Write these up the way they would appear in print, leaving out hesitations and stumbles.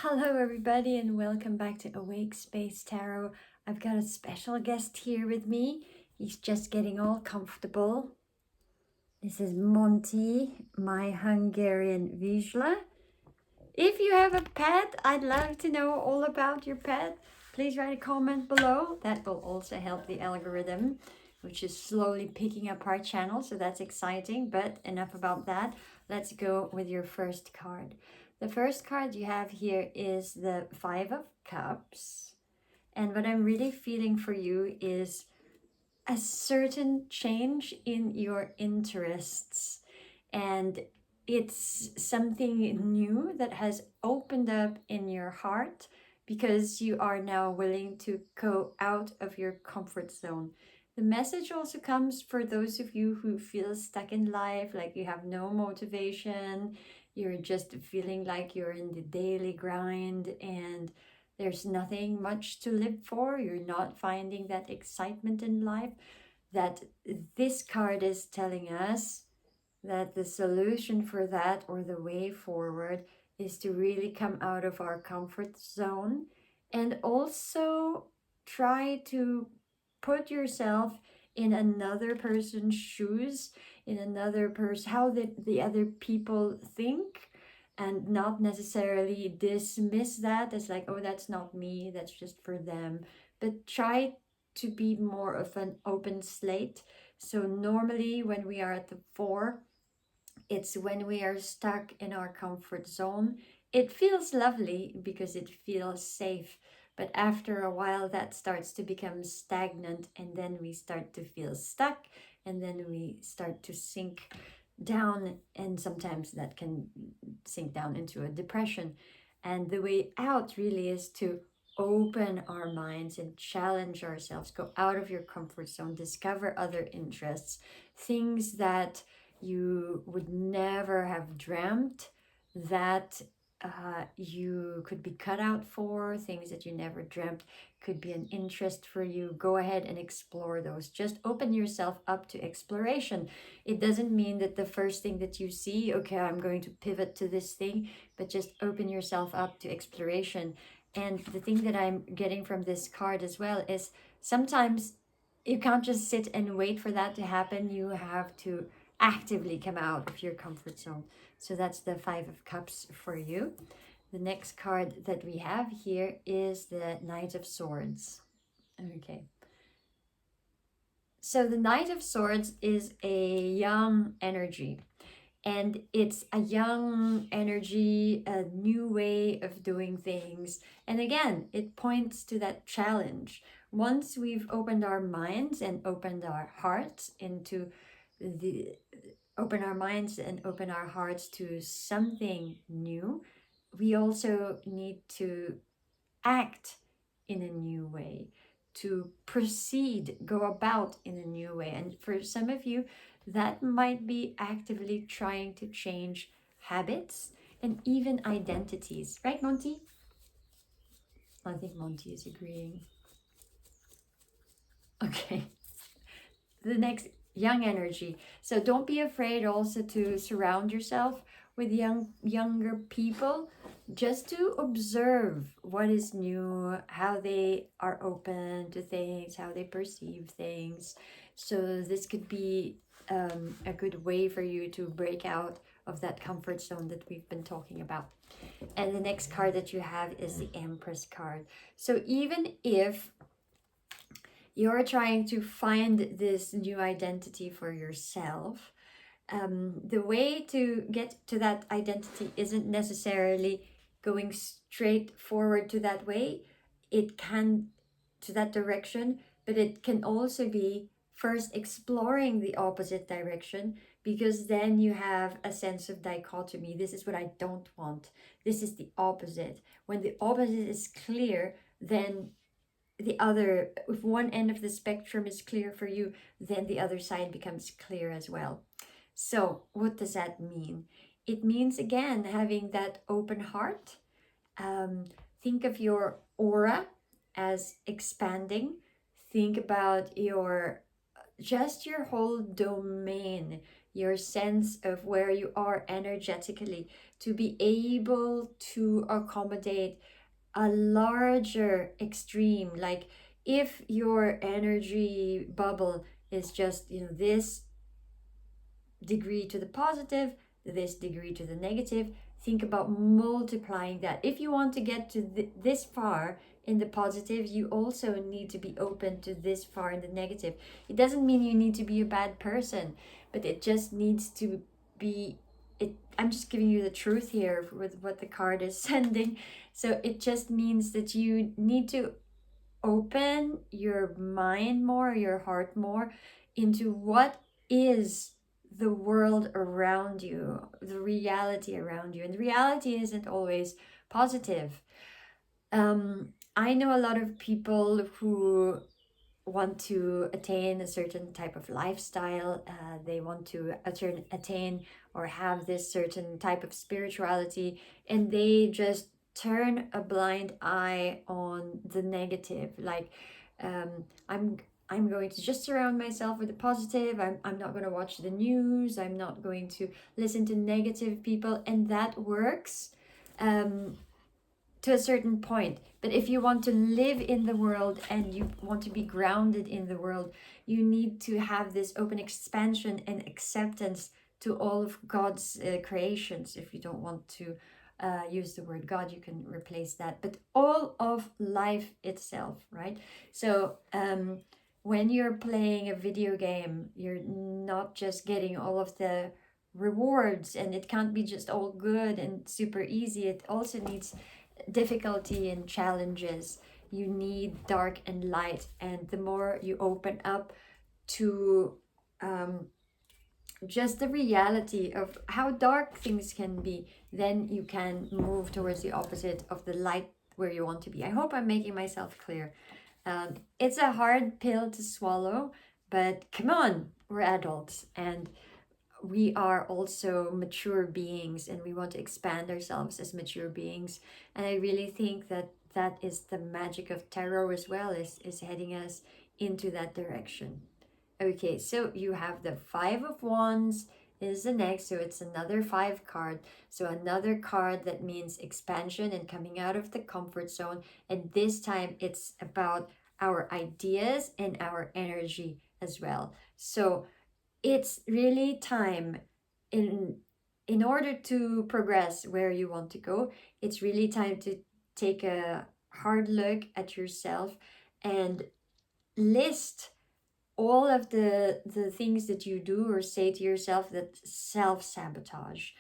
Hello, everybody, and welcome back to Awake Space Tarot. I've got a special guest here with me. He's just getting all comfortable. This is Monty, my Hungarian Vizsla. If you have a pet, I'd love to know all about your pet. Please write a comment below. That will also help the algorithm, which is slowly picking up our channel, so that's exciting. But enough about that. Let's go with your first card. The first card you have here is the Five of Cups. And what I'm really feeling for you is a certain change in your interests. And it's something new that has opened up in your heart because you are now willing to go out of your comfort zone. The message also comes for those of you who feel stuck in life, like you have no motivation, you're just feeling like you're in the daily grind and there's nothing much to live for, you're not finding that excitement in life. That this card is telling us that the solution for that, or the way forward, is to really come out of our comfort zone and also try to put yourself in another person's shoes, in another person, how the other people think, and not necessarily dismiss that as like, oh, that's not me, that's just for them, but try to be more of an open slate. So normally when we are at the 4, it's when we are stuck in our comfort zone. It feels lovely because it feels safe. But after a while, that starts to become stagnant, and then we start to feel stuck, and then we start to sink down, and sometimes that can sink down into a depression. And the way out really is to open our minds and challenge ourselves, go out of your comfort zone, discover other interests, things that you would never have dreamt that you could be cut out for, things that you never dreamt could be an interest for you. Go ahead and explore those. Just open yourself up to exploration. It doesn't mean that the first thing that you see, okay, I'm going to pivot to this thing, but just open yourself up to exploration. And the thing that I'm getting from this card as well is sometimes you can't just sit and wait for that to happen. You have to actively come out of your comfort zone. So that's the Five of Cups for you. The next card that we have here is the Knight of Swords. Okay. So the Knight of Swords is a young energy. And it's a young energy, a new way of doing things. And again, it points to that challenge. Once we've opened our minds and opened our hearts into the open our minds and open our hearts to something new, we also need to act in a new way, to proceed, go about in a new way. And for some of you, that might be actively trying to change habits and even identities. Right, Monty? I think Monty is agreeing. Okay. The next, young energy. So don't be afraid also to surround yourself with younger people, just to observe what is new, how they are open to things, how they perceive things. So this could be a good way for you to break out of that comfort zone that we've been talking about. And the next card that you have is the Empress card. So even if you're trying to find this new identity for yourself, the way to get to that identity isn't necessarily going straight forward to that way. It can, to that direction, but it can also be first exploring the opposite direction, because then you have a sense of dichotomy. This is what I don't want. This is the opposite. When the opposite is clear, then the other, if one end of the spectrum is clear for you, then the other side becomes clear as well. So what does that mean? It means, again, having that open heart. Think of your aura as expanding. Think about your, just your whole domain, your sense of where you are energetically, to be able to accommodate a larger extreme. Like if your energy bubble is just, this degree to the positive, this degree to the negative, think about multiplying that. If you want to get to this far in the positive, you also need to be open to this far in the negative. It doesn't mean you need to be a bad person, but it just needs to be it. I'm just giving you the truth here with what the card is sending. So it just means that you need to open your mind more, your heart more, into what is the world around you, the reality around you. And the reality isn't always positive. I know a lot of people who want to attain a certain type of lifestyle. They want to attain or have this certain type of spirituality, and they just turn a blind eye on the negative. Like, I'm going to just surround myself with the positive. I'm not going to watch the news. I'm not going to listen to negative people, and that works. To a certain point. But if you want to live in the world and you want to be grounded in the world, you need to have this open expansion and acceptance to all of God's creations. If you don't want to use the word God, you can replace that. But all of life itself, right? So when you're playing a video game, you're not just getting all of the rewards, and it can't be just all good and super easy. It also needs difficulty and challenges. You need dark and light, and the more you open up to just the reality of how dark things can be, then you can move towards the opposite of the light where you want to be. I hope I'm making myself clear. It's a hard pill to swallow, but come on, we're adults, and we are also mature beings, and we want to expand ourselves as mature beings. And I really think that that is the magic of tarot as well, is heading us into that direction. Okay, so you have the Five of Wands is the next, so it's another 5 card. So another card that means expansion and coming out of the comfort zone, and this time it's about our ideas and our energy as well. So it's really time in order to progress where you want to go. It's really time to take a hard look at yourself and list all of the things that you do or say to yourself that self-sabotage.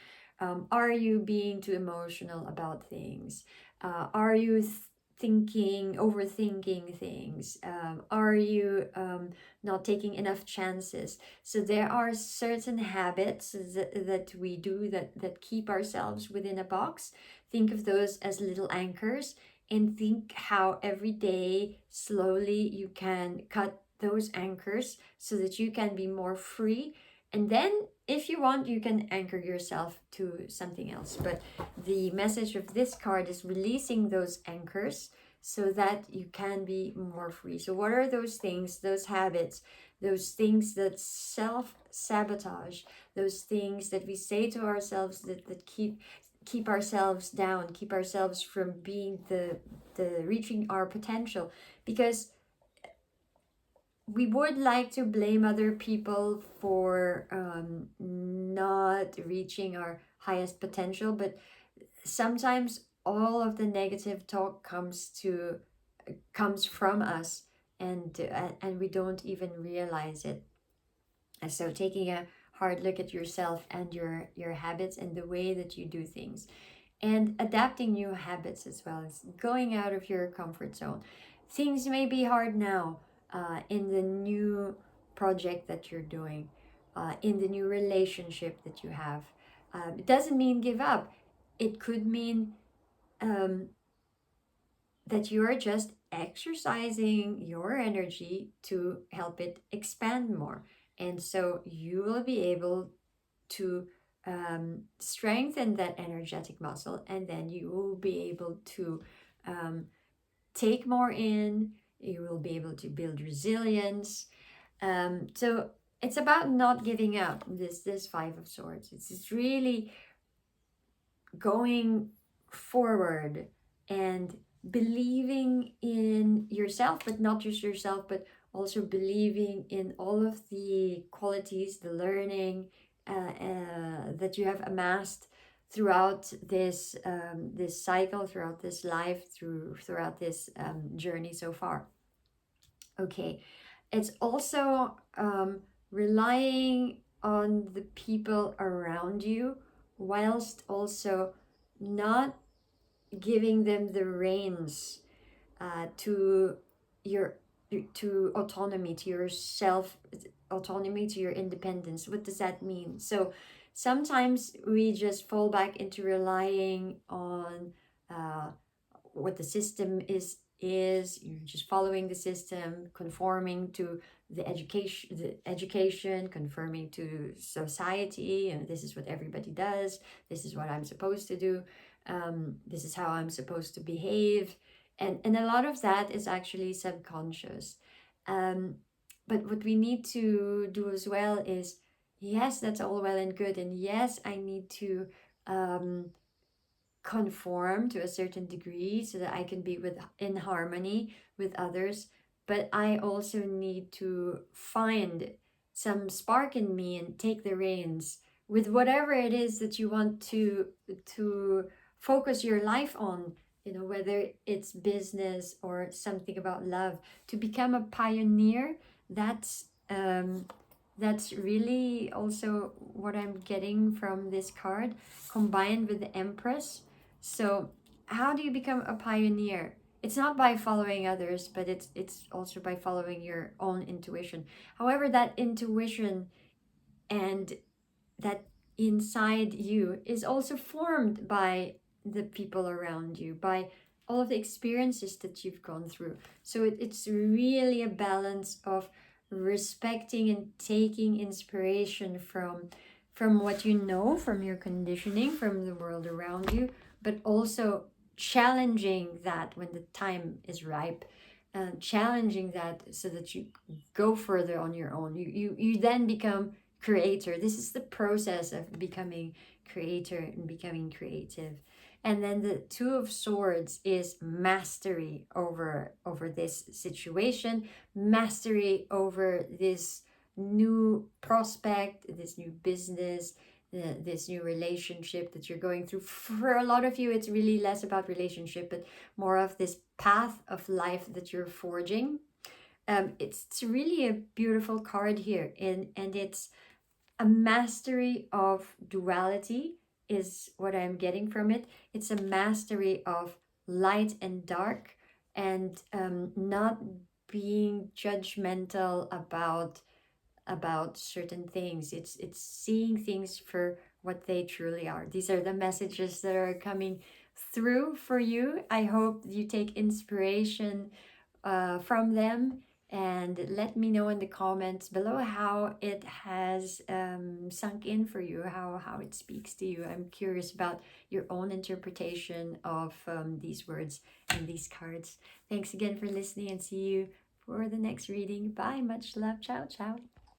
Are you being too emotional about things? Are you overthinking things? Are you not taking enough chances? So there are certain habits that we do that keep ourselves within a box. Think of those as little anchors, and think how every day slowly you can cut those anchors so that you can be more free. And then if you want, you can anchor yourself to something else. But the message of this card is releasing those anchors so that you can be more free. So what are those things, those habits, those things that self-sabotage, those things that we say to ourselves that keep ourselves down, keep ourselves from being the reaching our potential? Because we would like to blame other people for not reaching our highest potential, but sometimes all of the negative talk comes from us, and we don't even realize it. And so taking a hard look at yourself and your habits and the way that you do things, and adapting new habits as well as going out of your comfort zone. Things may be hard now, in the new project that you're doing, in the new relationship that you have. It doesn't mean give up. It could mean that you are just exercising your energy to help it expand more. And so you will be able to strengthen that energetic muscle, and then you will be able to take more in. You will be able to build resilience. So it's about not giving up. This Five of Swords. It's really going forward and believing in yourself, but not just yourself, but also believing in all of the qualities, the learning that you have amassed throughout this this cycle, throughout this life, throughout this journey so far. Okay, it's also relying on the people around you, whilst also not giving them the reins to your to autonomy, to your self autonomy, to your independence. What does that mean? So sometimes we just fall back into relying on what the system is you're just following the system, conforming to the education, conforming to society, and this is what everybody does, this is what I'm supposed to do, this is how I'm supposed to behave, and a lot of that is actually subconscious. But what we need to do as well is, yes, that's all well and good, and yes, I need to conform to a certain degree so that I can be in harmony with others, but I also need to find some spark in me and take the reins with whatever it is that you want to focus your life on, whether it's business or something about love, to become a pioneer. That's really also what I'm getting from this card, combined with the Empress. So how do you become a pioneer? It's not by following others, but it's also by following your own intuition. However, that intuition and that inside you is also formed by the people around you, by all of the experiences that you've gone through. So it's really a balance of respecting and taking inspiration from what you know, from your conditioning, from the world around you, but also challenging that when the time is ripe, challenging that so that you go further on your own. You then become creator. This is the process of becoming creator and becoming creative. And then the Two of Swords is mastery over this situation, mastery over this new prospect, this new business, this new relationship that you're going through. For a lot of you, it's really less about relationship, but more of this path of life that you're forging. It's really a beautiful card here, and it's a mastery of duality is what I'm getting from it. It's a mastery of light and dark, and not being judgmental about certain things. It's seeing things for what they truly are. These are the messages that are coming through for you. I hope you take inspiration from them, and let me know in the comments below how it has sunk in for you, how it speaks to you. I'm curious about your own interpretation of these words and these cards. Thanks again for listening, and see you for the next reading. Bye. Much love. Ciao, ciao.